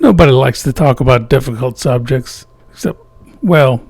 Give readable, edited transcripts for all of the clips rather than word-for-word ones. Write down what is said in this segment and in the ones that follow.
Nobody likes to talk about difficult subjects, except, well,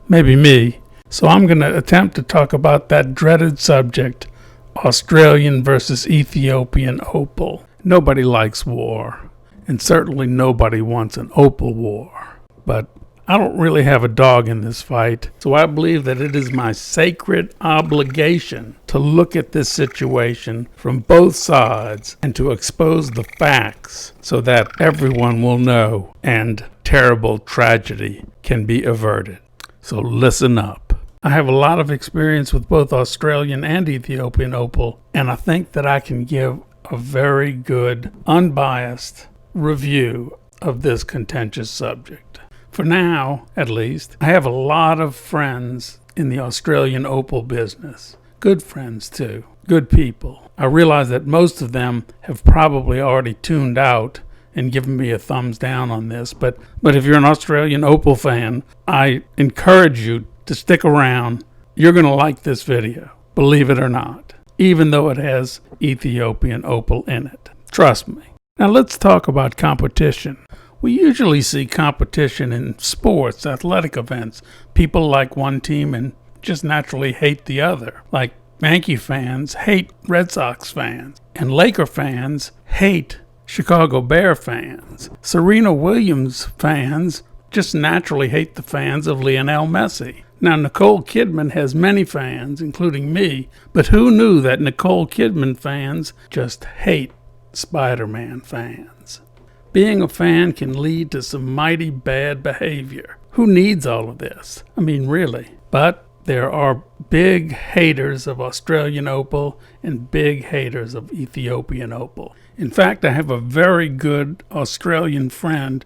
maybe me. So I'm going to attempt to talk about that dreaded subject, Australian versus Ethiopian opal. Nobody likes war, and certainly nobody wants an opal war. But I don't really have a dog in this fight, so I believe that it is my sacred obligation to look at this situation from both sides and to expose the facts so that everyone will know and terrible tragedy can be averted. So listen up. I have a lot of experience with both Australian and Ethiopian opal, and I think that I can give a very good, unbiased review of this contentious subject. For now, at least, I have a lot of friends in the Australian opal business. Good friends, too. Good people. I realize that most of them have probably already tuned out and given me a thumbs down on this, but if you're an Australian opal fan, I encourage you to stick around. You're going to like this video, believe it or not, even though it has Ethiopian opal in it. Trust me. Now let's talk about competition. We usually see competition in sports, athletic events. People like one team and just naturally hate the other. Like Yankee fans hate Red Sox fans, and Laker fans hate Chicago Bear fans. Serena Williams fans just naturally hate the fans of Lionel Messi. Now, Nicole Kidman has many fans, including me, but who knew that Nicole Kidman fans just hate Spider-Man fans? Being a fan can lead to some mighty bad behavior. Who needs all of this? I mean, really. But there are big haters of Australian opal and big haters of Ethiopian opal. In fact, I have a very good Australian friend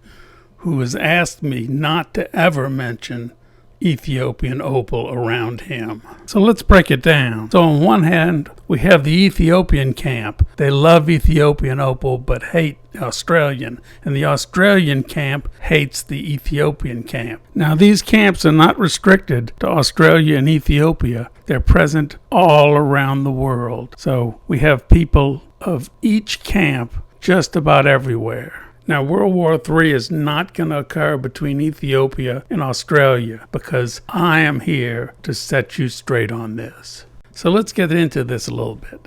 who has asked me not to ever mention Ethiopian opal around him. So let's break it down. So on one hand, we have the Ethiopian camp. They love Ethiopian opal but hate Australian. And the Australian camp hates the Ethiopian camp. Now these camps are not restricted to Australia and Ethiopia. They're present all around the world. So we have people of each camp just about everywhere. Now, World War III is not going to occur between Ethiopia and Australia because I am here to set you straight on this. So let's get into this a little bit.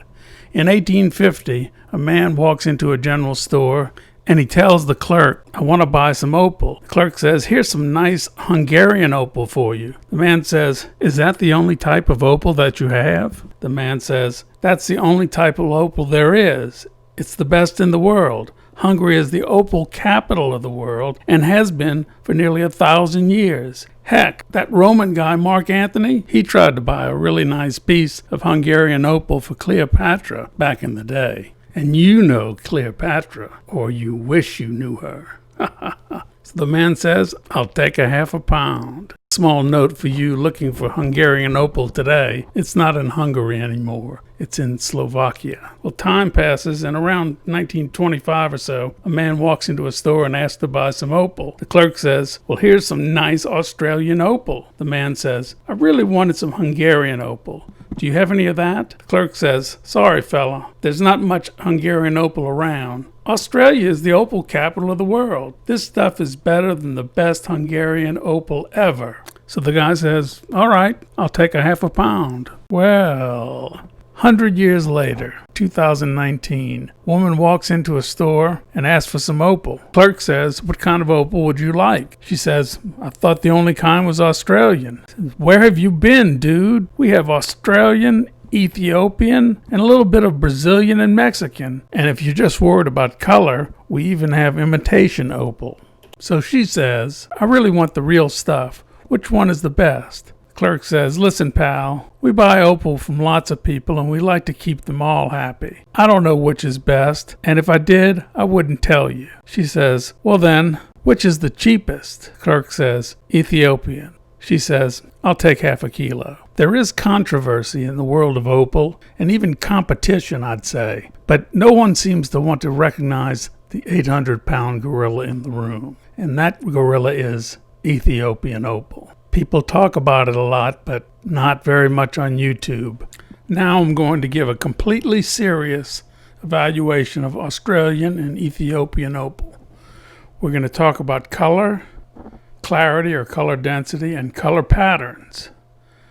In 1850, a man walks into a general store and he tells the clerk, "I want to buy some opal." The clerk says, "Here's some nice Hungarian opal for you." The man says, "Is that the only type of opal that you have?" The man says, "That's the only type of opal there is. It's the best in the world. Hungary is the opal capital of the world and has been for nearly 1,000 years. Heck, that Roman guy, Mark Antony, he tried to buy a really nice piece of Hungarian opal for Cleopatra back in the day. And you know Cleopatra, or you wish you knew her." So the man says, "I'll take a half a pound." Small note for you looking for Hungarian opal today. It's not in Hungary anymore. It's in Slovakia. Well, time passes, and around 1925 or so, a man walks into a store and asks to buy some opal. The clerk says, "Well, here's some nice Australian opal." The man says, "I really wanted some Hungarian opal. Do you have any of that?" The clerk says, "Sorry, fella, there's not much Hungarian opal around. Australia is the opal capital of the world. This stuff is better than the best Hungarian opal ever." So the guy says, "All right, I'll take a half a pound." Well, 100 years later, 2019, woman walks into a store and asks for some opal. Clerk says, "What kind of opal would you like?" She says, "I thought the only kind was Australian." Says, "Where have you been, dude? We have Australian, Ethiopian, and a little bit of Brazilian and Mexican. And if you're just worried about color, we even have imitation opal." So she says, "I really want the real stuff. Which one is the best?" Clerk says, "Listen, pal, we buy opal from lots of people and we like to keep them all happy. I don't know which is best, and if I did, I wouldn't tell you." She says, "Well then, which is the cheapest?" Clerk says, "Ethiopian." She says, "I'll take half a kilo." There is controversy in the world of opal, and even competition, I'd say. But no one seems to want to recognize the 800-pound gorilla in the room. And that gorilla is Ethiopian opal. People talk about it a lot, but not very much on YouTube. Now I'm going to give a completely serious evaluation of Australian and Ethiopian opal. We're going to talk about color, clarity or color density, and color patterns.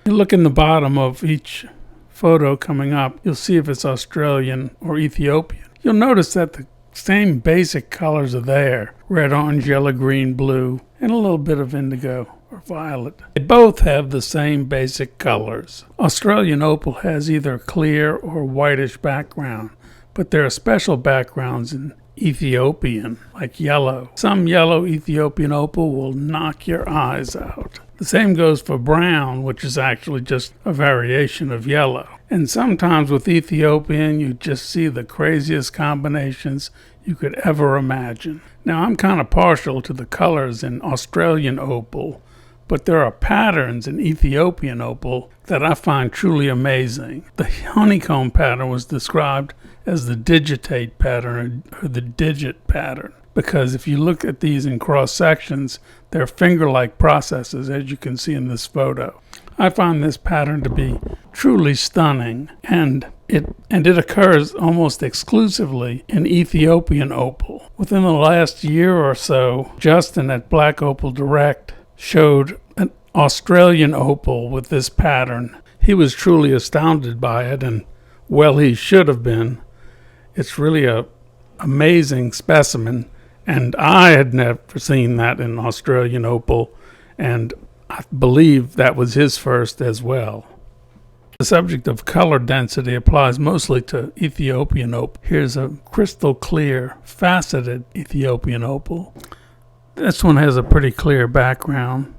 You look in the bottom of each photo coming up, you'll see if it's Australian or Ethiopian. You'll notice that the same basic colors are there: red, orange, yellow, green, blue, and a little bit of indigo or violet. They both have the same basic colors. Australian opal has either a clear or whitish background, but there are special backgrounds in Ethiopian, like yellow. Some yellow Ethiopian opal will knock your eyes out. The same goes for brown, which is actually just a variation of yellow. And sometimes with Ethiopian, you just see the craziest combinations you could ever imagine. Now, I'm kind of partial to the colors in Australian opal, but there are patterns in Ethiopian opal that I find truly amazing. The honeycomb pattern was described as the digitate pattern or the digit pattern, because if you look at these in cross sections, they're finger-like processes, as you can see in this photo. I find this pattern to be truly stunning, and it occurs almost exclusively in Ethiopian opal. Within the last year or so, Justin at Black Opal Direct showed an Australian opal with this pattern. He was truly astounded by it, and well, he should have been. It's really an amazing specimen, and I had never seen that in Australian opal, and I believe that was his first as well. The subject of color density applies mostly to Ethiopian opal. Here's a crystal clear, faceted Ethiopian opal. This one has a pretty clear background.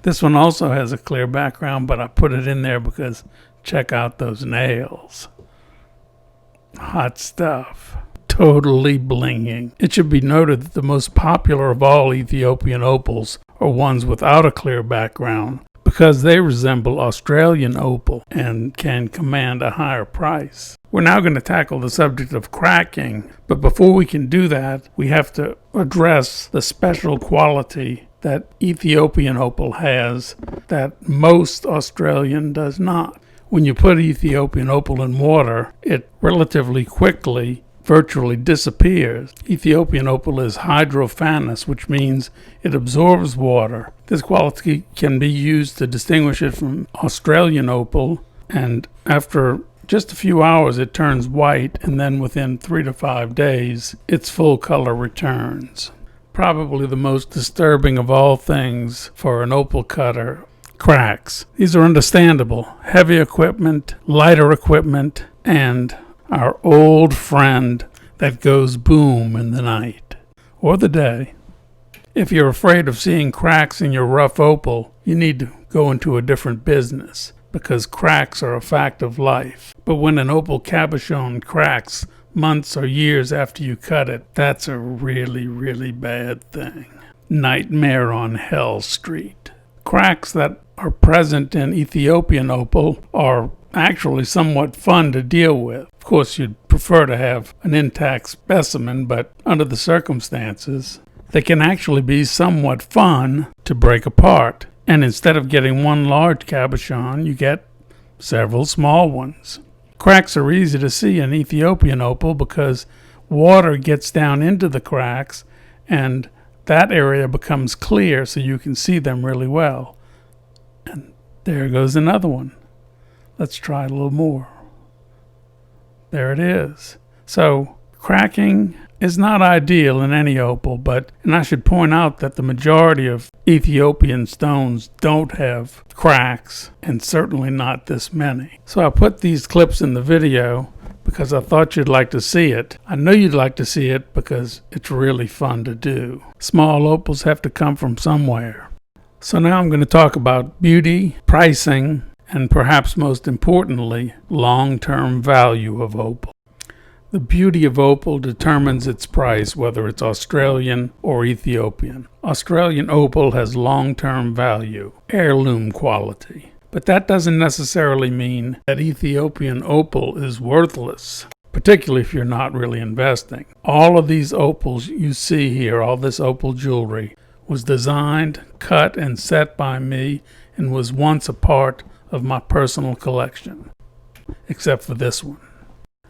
This one also has a clear background, but I put it in there because check out those nails. Hot stuff. Totally blinging. It should be noted that the most popular of all Ethiopian opals are ones without a clear background, because they resemble Australian opal and can command a higher price. We're now going to tackle the subject of cracking, but before we can do that, we have to address the special quality that Ethiopian opal has that most Australian does not. When you put Ethiopian opal in water, it relatively quickly virtually disappears. Ethiopian opal is hydrophanous, which means it absorbs water. This quality can be used to distinguish it from Australian opal, and after just a few hours it turns white, and then within 3 to 5 days its full color returns. Probably the most disturbing of all things for an opal cutter: cracks. These are understandable. Heavy equipment, lighter equipment, and our old friend that goes boom in the night or the day. If you're afraid of seeing cracks in your rough opal, you need to go into a different business, because cracks are a fact of life. But when an opal cabochon cracks months or years after you cut it, that's a really, really bad thing. Nightmare on Hell Street. Cracks that are present in Ethiopian opal are actually somewhat fun to deal with. Of course, you'd prefer to have an intact specimen, but under the circumstances, they can actually be somewhat fun to break apart. And instead of getting one large cabochon, you get several small ones. Cracks are easy to see in Ethiopian opal because water gets down into the cracks, and that area becomes clear so you can see them really well. And there goes another one. Let's try a little more. There it is. So cracking is not ideal in any opal, and I should point out that the majority of Ethiopian stones don't have cracks, and certainly not this many. So I put these clips in the video because I thought you'd like to see it. I know you'd like to see it because it's really fun to do. Small opals have to come from somewhere. So now I'm going to talk about beauty, pricing, and perhaps most importantly, long-term value of opal. The beauty of opal determines its price, whether it's Australian or Ethiopian. Australian opal has long-term value, heirloom quality. But that doesn't necessarily mean that Ethiopian opal is worthless, particularly if you're not really investing. All of these opals you see here, all this opal jewelry, was designed, cut, and set by me and was once a part of my personal collection, except for this one.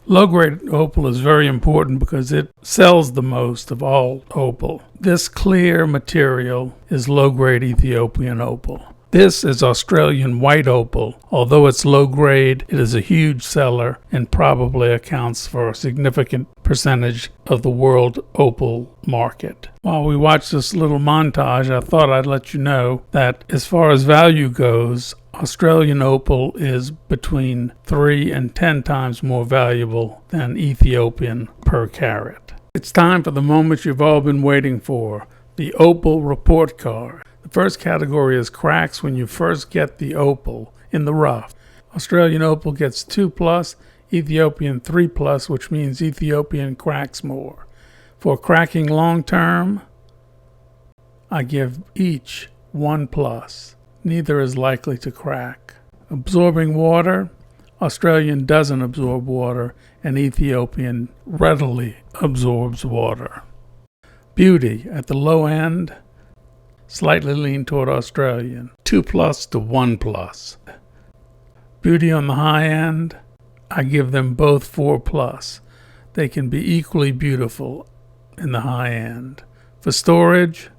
Low-grade opal is very important because it sells the most of all opal. This clear material is low-grade Ethiopian opal. This is Australian white opal. Although it's low grade, it is a huge seller and probably accounts for a significant percentage of the world opal market. While we watch this little montage, I thought I'd let you know that as far as value goes, Australian opal is between 3 and 10 times more valuable than Ethiopian per carat. It's time for the moment you've all been waiting for, the opal report card. The first category is cracks when you first get the opal in the rough. Australian opal gets 2+, Ethiopian 3+, which means Ethiopian cracks more. For cracking long term, I give each 1+. Neither is likely to crack. Absorbing water, Australian doesn't absorb water, and Ethiopian readily absorbs water. Beauty, at the low end, slightly lean toward Australian, 2+ to 1+. Beauty on the high end, I give them both 4+. They can be equally beautiful in the high end. For storage,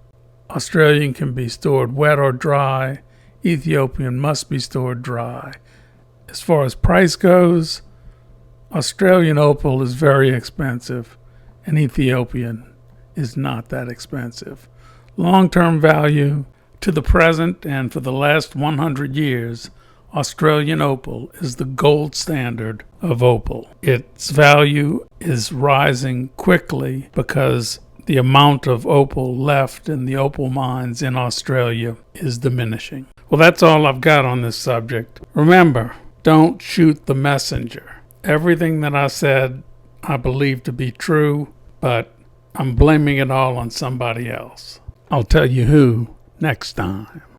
Australian can be stored wet or dry. Ethiopian must be stored dry. As far as price goes, Australian opal is very expensive, and Ethiopian is not that expensive. Long-term value, to the present and for the last 100 years, Australian opal is the gold standard of opal. Its value is rising quickly because the amount of opal left in the opal mines in Australia is diminishing. Well, that's all I've got on this subject. Remember, don't shoot the messenger. Everything that I said I believe to be true, but I'm blaming it all on somebody else. I'll tell you who next time.